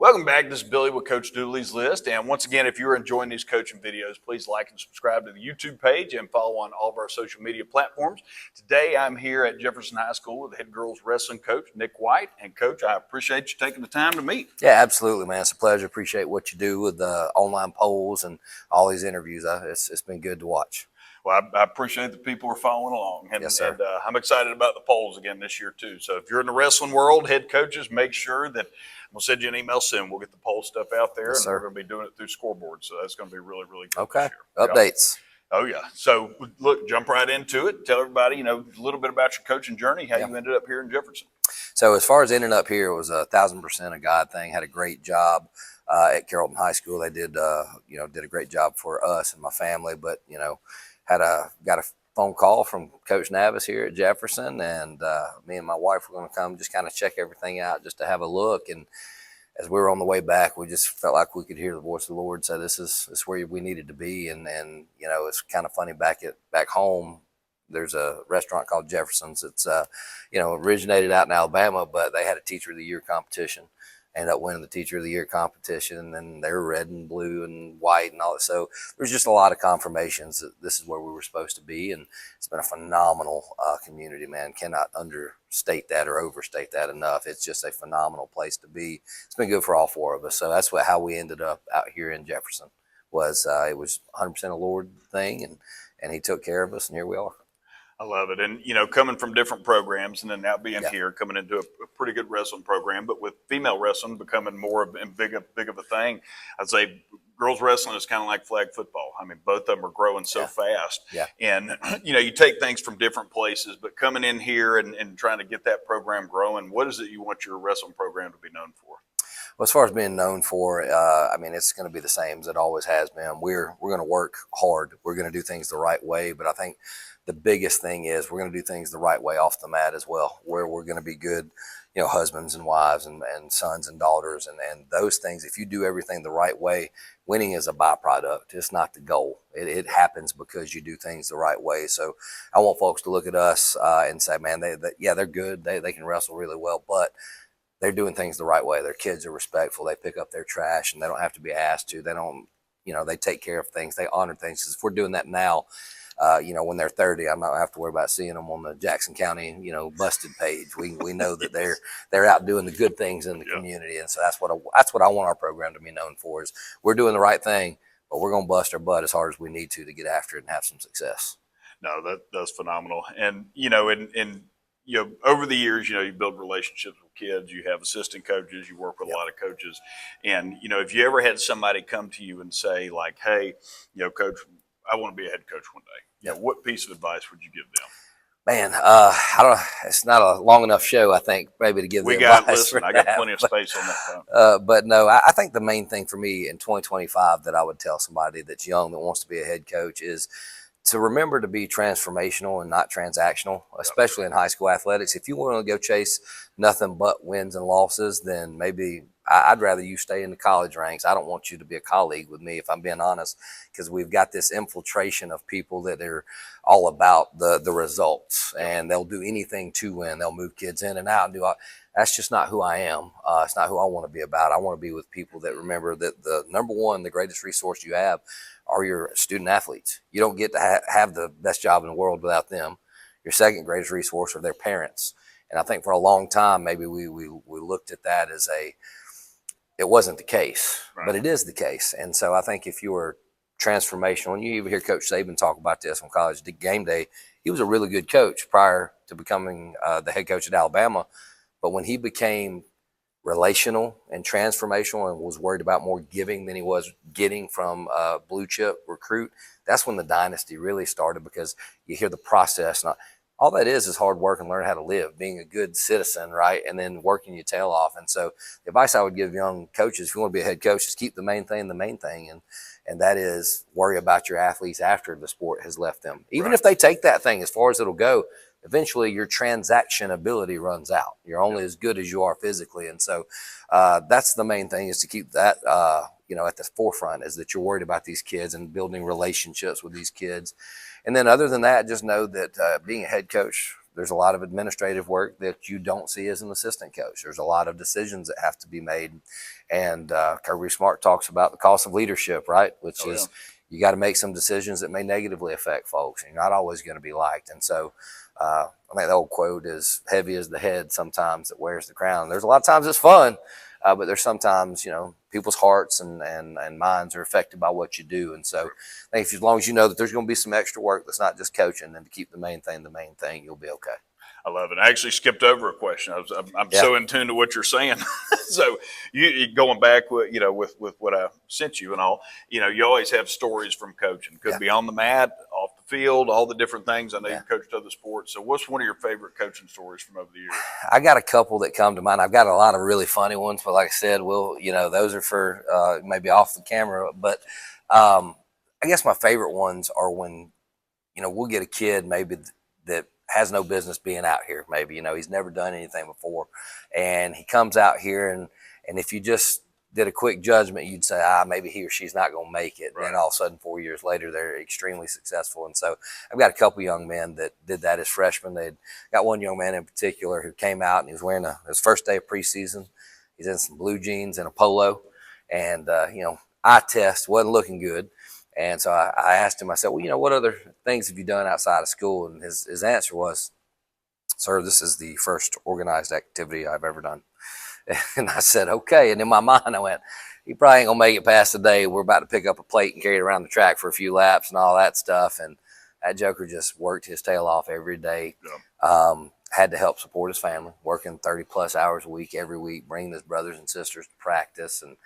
Welcome back. This is Billy with Coach Dooley's List. And once again, if you're enjoying these coaching videos, please like and subscribe to the YouTube page and follow on all of our social media platforms. Today, I'm here at Jefferson High School with the head girls wrestling coach, Nick White. And Coach, I appreciate you taking the time to meet. Yeah, absolutely, man. It's a pleasure. Appreciate what you do with the online polls and all these interviews. It's been good to watch. Well, I appreciate the people who are following along. And, Yes, sir. I'm excited about the polls again this year, too. So if you're in the wrestling world, head coaches, make sure that we'll send you an email soon. We'll get the poll stuff out there, Yes, and we're sir. going to be doing it through scoreboard. So that's going to be really, really good Okay. this year. Updates. Yeah. Oh, yeah. So, look, jump right into it. Tell everybody, a little bit about your coaching journey, how you ended up here in Jefferson. So as far as ending up here, it was 1,000% a God thing. Had a great job at Carrollton High School. They did a great job for us and my family, but, got a phone call from Coach Navis here at Jefferson, and me and my wife were going to come just kind of check everything out just to have a look. And as we were on the way back, we just felt like we could hear the voice of the Lord say, this is where we needed to be. And it's kind of funny back home. There's a restaurant called Jefferson's. It's originated out in Alabama, but they had a Teacher of the Year competition. Ended up winning the Teacher of the Year competition, and they were red and blue and white and all that. So there's just a lot of confirmations that this is where we were supposed to be, and it's been a phenomenal community, man. Cannot understate that or overstate that enough. It's just a phenomenal place to be. It's been good for all four of us. So that's how we ended up out here in Jefferson. It was 100% a Lord thing, and He took care of us, and here we are. I love it. And, coming from different programs and then now being here, coming into a pretty good wrestling program, but with female wrestling becoming more big of a thing, I'd say girls wrestling is kind of like flag football. I mean, both of them are growing so fast. Yeah. And, you take things from different places, but coming in here and trying to get that program growing, what is it you want your wrestling program to be known for? Well, as far as being known for, it's going to be the same as it always has been. We're going to work hard. We're going to do things the right way. But I think the biggest thing is we're going to do things the right way off the mat as well, where we're going to be good, husbands and wives and sons and daughters and those things. If you do everything the right way, winning is a byproduct. It's not the goal. It happens because you do things the right way. So I want folks to look at us and say, man, they're good. They can wrestle really well, but they're doing things the right way. Their kids are respectful. They pick up their trash and they don't have to be asked to. They don't, they take care of things. They honor things. If we're doing that now, when they're 30, I'm not going to have to worry about seeing them on the Jackson County, busted page. We know that they're out doing the good things in the community. And so that's what I want our program to be known for is we're doing the right thing, but we're going to bust our butt as hard as we need to get after it and have some success. No, that's phenomenal. And, over the years, you build relationships with kids, you have assistant coaches, you work with a lot of coaches. And, if you ever had somebody come to you and say like, hey, Coach, I want to be a head coach one day. What piece of advice would you give them? Man, I don't. It's not a long enough show, I think, maybe to give. I got plenty of space on that time. But no, I think the main thing for me in 2025 that I would tell somebody that's young that wants to be a head coach is to remember to be transformational and not transactional, especially in high school athletics. If you want to go chase nothing but wins and losses, then maybe I'd rather you stay in the college ranks. I don't want you to be a colleague with me, if I'm being honest, because we've got this infiltration of people that are all about the results, and they'll do anything to win. They'll move kids in and out and do all. That's just not who I am. It's not who I want to be about. I want to be with people that remember that the number one, the greatest resource you have are your student athletes. You don't get to have the best job in the world without them. Your second greatest resource are their parents. And I think for a long time, maybe we looked at that as it wasn't the case, but it is the case. And so I think if you were transformational, and you even hear Coach Saban talk about this on college game day, he was a really good coach prior to becoming the head coach at Alabama. But when he became relational and transformational and was worried about more giving than he was getting from a blue chip recruit, that's when the dynasty really started, because you hear the process. All that is hard work and learn how to live, being a good citizen, right? And then working your tail off. And so the advice I would give young coaches, if you want to be a head coach, is keep the main thing. And that is worry about your athletes after the sport has left them. Even if they take that thing as far as it'll go, eventually your transaction ability runs out. You're only as good as you are physically. And so that's the main thing, is to keep that, at the forefront, is that you're worried about these kids and building relationships with these kids. And then other than that, just know that being a head coach there's a lot of administrative work that you don't see as an assistant coach. There's a lot of decisions that have to be made. And Kirby Smart talks about the cost of leadership, right? Which is you got to make some decisions that may negatively affect folks. And you're not always going to be liked. And so I think the old quote is heavy as the head sometimes that wears the crown. There's a lot of times it's fun, but there's sometimes, people's hearts and minds are affected by what you do. And so I think as long as you know that there's going to be some extra work that's not just coaching, and to keep the main thing, you'll be okay. I love it. I actually skipped over a question. I'm so in tune to what you're saying. So you going back with what I sent you and all, you always have stories from coaching. Could be on the mat, off the field, all the different things. I know you coached other sports. So what's one of your favorite coaching stories from over the years? I got a couple that come to mind. I've got a lot of really funny ones, but like I said, those are for maybe off the camera. But I guess my favorite ones are when, we'll get a kid maybe that has no business being out here. Maybe, he's never done anything before, and he comes out here, and if you just did a quick judgment, you'd say, maybe he or she's not going to make it. Right. And then all of a sudden, 4 years later, they're extremely successful. And so I've got a couple young men that did that as freshmen. They'd got one young man in particular who came out and he was wearing his first day of preseason. He's in some blue jeans and a polo, and eye test wasn't looking good. And so I asked him, I said, well, what other things have you done outside of school? And his answer was, sir, this is the first organized activity I've ever done. And I said, okay. And in my mind, I went, he probably ain't going to make it past the day. We're about to pick up a plate and carry it around the track for a few laps and all that stuff. And that joker just worked his tail off every day. Yeah. Had to help support his family, working 30-plus hours a week every week, bringing his brothers and sisters to practice. And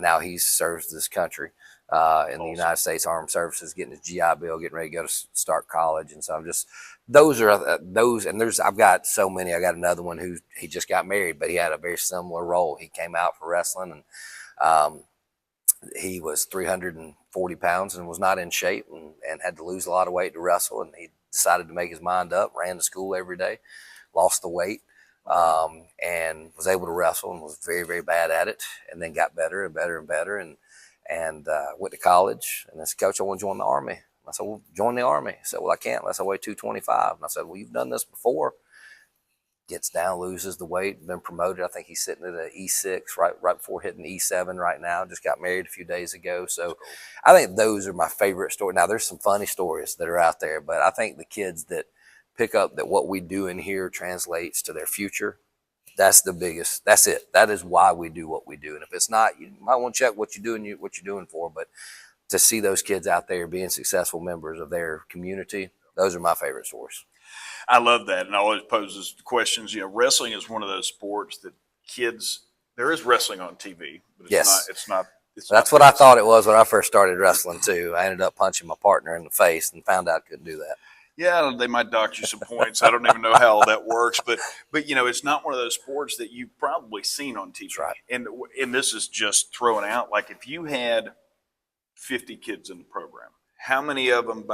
now he serves this country. In the United States Armed Services, getting his GI Bill, getting ready to go to start college. And so I'm just, those, and I've got so many. I got another one he just got married, but he had a very similar role. He came out for wrestling, and he was 340 pounds and was not in shape, and had to lose a lot of weight to wrestle. And he decided to make his mind up, ran to school every day, lost the weight, and was able to wrestle, and was very, very bad at it, and then got better and better and better. And went to college, and I said, Coach, I want to join the Army. I said, well, join the Army. He said, well, I can't unless I weigh 225. And I said, well, you've done this before. Gets down, loses the weight, been promoted. I think he's sitting at an E6 right before hitting E7 right now. Just got married a few days ago. So I think those are my favorite stories. Now, there's some funny stories that are out there, but I think the kids that pick up that what we do in here translates to their future, that's the biggest. That's it. That is why we do what we do. And if it's not, you might want to check what you're doing for. But to see those kids out there being successful members of their community, those are my favorite stories. I love that, and I always poses questions. Wrestling is one of those sports that kids. There is wrestling on TV, but it's not. That's what I thought it was when I first started wrestling too. I ended up punching my partner in the face and found out I couldn't do that. Yeah, they might dock you some points. I don't even know how all that works, but it's not one of those sports that you've probably seen on TV. Right. And this is just throwing out, like if you had 50 kids in the program, how many of them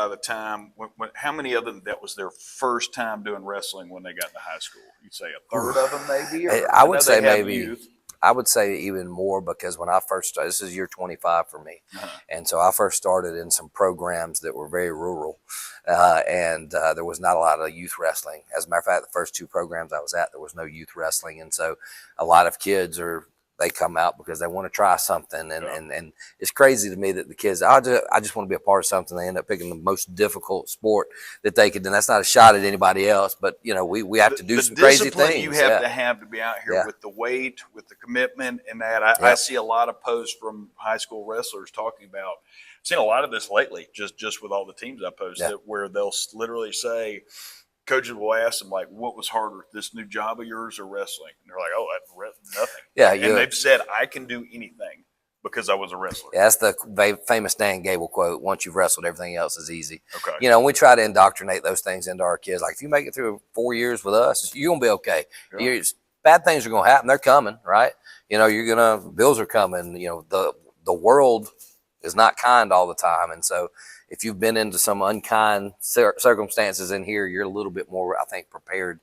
how many of them that was their first time doing wrestling when they got to high school? You'd say a third of them maybe? I would say maybe youth. I would say even more, because when I first started, this is year 25 for me. And so I first started in some programs that were very rural, and there was not a lot of youth wrestling. As a matter of fact, the first two programs I was at, there was no youth wrestling. And so a lot of kids they come out because they want to try something. And it's crazy to me that the kids, I just want to be a part of something. They end up picking the most difficult sport that they could. And that's not a shot at anybody else, but we have to do some crazy things. You have to be out here with the weight, with the commitment, and that. I see a lot of posts from high school wrestlers talking about. I've seen a lot of this lately, just with all the teams I posted, where they'll literally say, coaches will ask them, like, what was harder, this new job of yours or wrestling? And they're like, oh, that's nothing. Yeah, and they've said, I can do anything because I was a wrestler. Yeah, that's the famous Dan Gable quote, once you've wrestled, everything else is easy. Okay. We try to indoctrinate those things into our kids. Like, if you make it through 4 years with us, you're going to be okay. Yeah. Bad things are going to happen. They're coming, right? Bills are coming. The world is not kind all the time. And so if you've been into some unkind circumstances in here, you're a little bit more, I think, prepared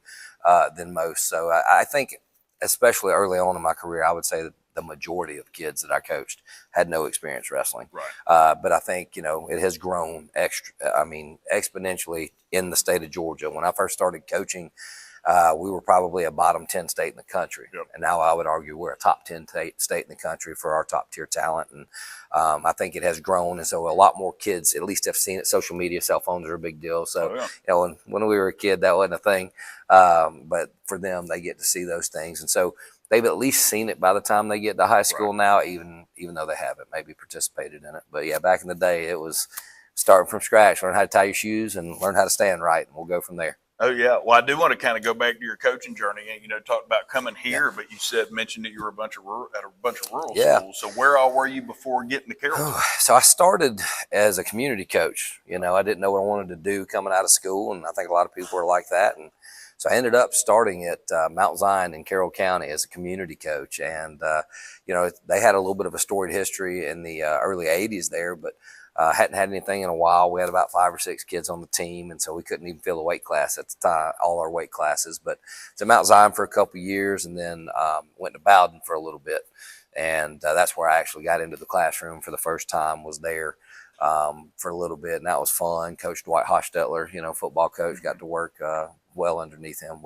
than most. So I think, especially early on in my career, I would say that the majority of kids that I coached had no experience wrestling. Right. But I think, it has grown exponentially in the state of Georgia. When I first started coaching, we were probably a bottom 10 state in the country. Yep. And now I would argue we're a top 10 state in the country for our top tier talent. And I think it has grown. And so a lot more kids at least have seen it. Social media, cell phones are a big deal. So, when we were a kid, that wasn't a thing. But for them, they get to see those things. And so they've at least seen it by the time they get to high school now, even though they haven't maybe participated in it. But yeah, back in the day, it was starting from scratch, learn how to tie your shoes and learn how to stand right. And we'll go from there. Oh yeah. Well, I do want to kind of go back to your coaching journey and, talk about coming here, but you mentioned that you were at a bunch of rural schools. So where all were you before getting to Carrollton? So I started as a community coach. I didn't know what I wanted to do coming out of school. And I think a lot of people were like that. And so I ended up starting at Mount Zion in Carroll County as a community coach. And, they had a little bit of a storied history in the early 80s there, but hadn't had anything in a while. We had about 5 or 6 kids on the team, and so we couldn't even fill a weight class at the time, all our weight classes. But to Mount Zion for a couple of years, and then went to Bowden for a little bit. And that's where I actually got into the classroom for the first time, was there for a little bit, and that was fun. Coach Dwight Hostetler, football coach, got to work well underneath him,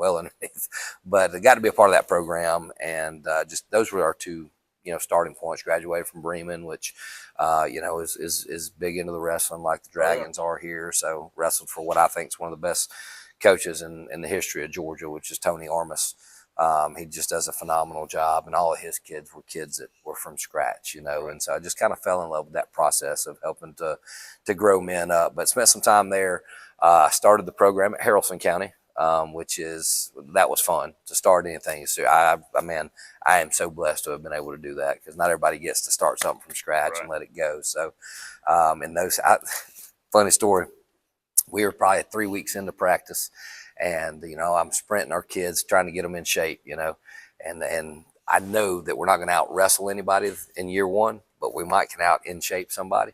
but I got to be a part of that program. And just those were our two starting points. Graduated from Bremen, which is big into the wrestling like the Dragons are here. So wrestled for what I think is one of the best coaches in the history of Georgia, which is Tony Armas. He just does a phenomenal job, and all of his kids were kids that were from scratch, and so I just kind of fell in love with that process of helping to grow men up. But spent some time there. Started the program at Haralson County, that was fun to start anything. So I am so blessed to have been able to do that, because not everybody gets to start something from scratch and let it go. So, funny story, we were probably 3 weeks into practice, and I'm sprinting our kids, trying to get them in shape, and I know that we're not going to out wrestle anybody in year one, but we might can out in shape somebody.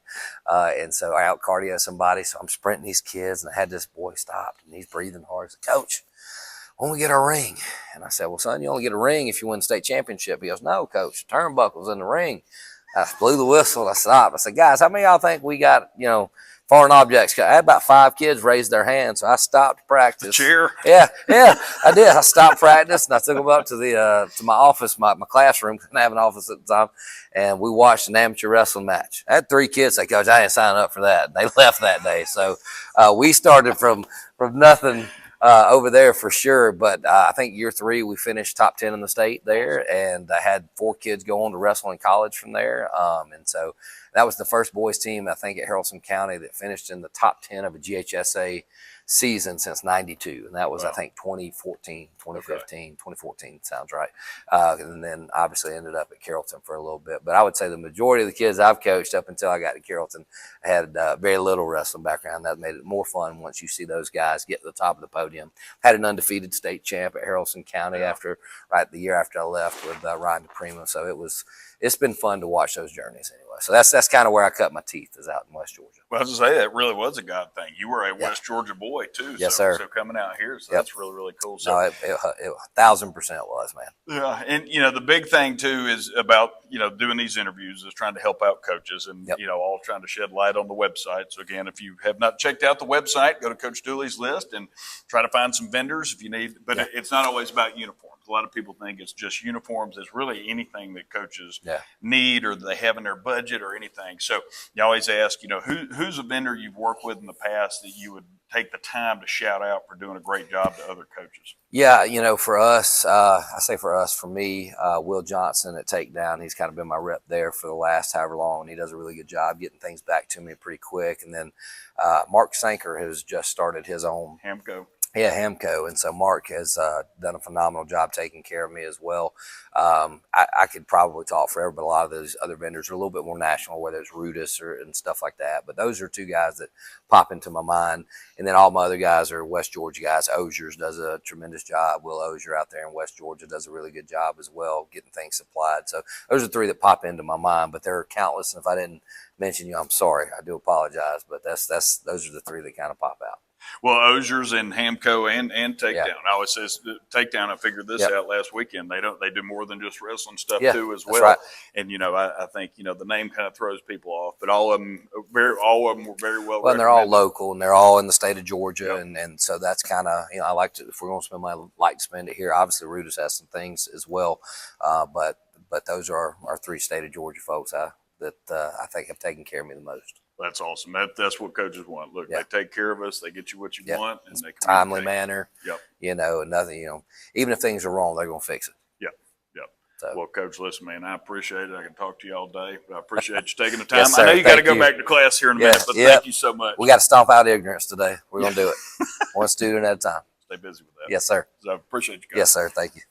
And so I out cardio somebody. So I'm sprinting these kids, and I had this boy stopped, and he's breathing hard. He said, "Coach, when we get our ring?" And I said, "Well, son, you only get a ring if you win the state championship." He goes, "No, Coach, the turnbuckle's in the ring." I blew the whistle. I stopped. I said, "Guys, how many of y'all think we got, foreign objects?" I had about 5 kids raise their hands, so I stopped practice. Cheer. Yeah, I did. I stopped practice, and I took them up to my office, my classroom. Didn't have an office at the time, and we watched an amateur wrestling match. I had 3 kids say, "Coach, I didn't sign up for that." They left that day, so we started from nothing over there for sure. But I think year 3 we finished top 10 in the state there, and I had 4 kids go on to wrestle in college from there, and so that was the first boys team, I think, at Haralson County that finished in the top 10 of a GHSA season since 92. And that was, I think, 2014, 2015, 2014 sounds right. And then obviously ended up at Carrollton for a little bit. But I would say the majority of the kids I've coached up until I got to Carrollton had very little wrestling background. That made it more fun once you see those guys get to the top of the podium. Had an undefeated state champ at Haralson County the year after I left with Ryan DePrima. So it's been fun to watch those journeys anyway. So that's kind of where I cut my teeth, is out in West Georgia. Well, I was going to say, that really was a God thing. You were a West Georgia boy too. Yes, sir. So coming out here, that's really, really cool. So no, it 1,000% was, man. Yeah. And, the big thing too is about, doing these interviews is trying to help out coaches and, all trying to shed light on the website. So again, if you have not checked out the website, go to Coach Dooley's list and try to find some vendors if you need, but it's not always about uniforms. A lot of people think it's just uniforms. It's really anything that coaches need or they have in their budget or anything. So you always ask, who's a vendor you've worked with in the past that you would take the time to shout out for doing a great job to other coaches? Yeah, for us, for me, Will Johnson at Takedown, he's kind of been my rep there for the last however long, and he does a really good job getting things back to me pretty quick. And then Mark Sanker has just started his own Hamco. Yeah, Hamco. And so Mark has done a phenomenal job taking care of me as well. I could probably talk forever, but a lot of those other vendors are a little bit more national, whether it's Rudis and stuff like that. But those are 2 guys that pop into my mind. And then all my other guys are West Georgia guys. Ozier's does a tremendous job. Will Ozier out there in West Georgia does a really good job as well, getting things supplied. So those are 3 that pop into my mind, but there are countless. And if I didn't mention you, I'm sorry. I do apologize, but those are the 3 that kind of pop out. Well, Ozier's and Hamco and Takedown. Yeah. I always says Takedown. I figured this Yep. out last weekend. They do more than just wrestling stuff Yeah, too as that's well. right. And I think the name kind of throws people off, but all of them were very well. Well, and they're all recommended. local, and they're all in the state of Georgia, Yep. and so that's kind of, I like to, if we're going to spend money, I like to spend it here. Obviously, Rudis has some things as well, but those are our 3 state of Georgia folks that I think have taken care of me the most. That's awesome. That's what coaches want. Look, Yeah. they take care of us. They get you what you Yeah. want, and they Timely communicate. manner. Yep. And nothing. Even if things are wrong, they're going to fix it. Yep. Yep. So. Well, Coach, listen, man, I appreciate it. I can talk to you all day, but I appreciate you taking the time. Yes, sir. I know you got to Thank go you. back to class here in a Yeah, minute, but yeah. thank you so much. We got to stomp out ignorance today. We're going to do it. One student at a time. Stay busy with that. Yes, sir. So I appreciate you guys. Yes, sir. Thank you.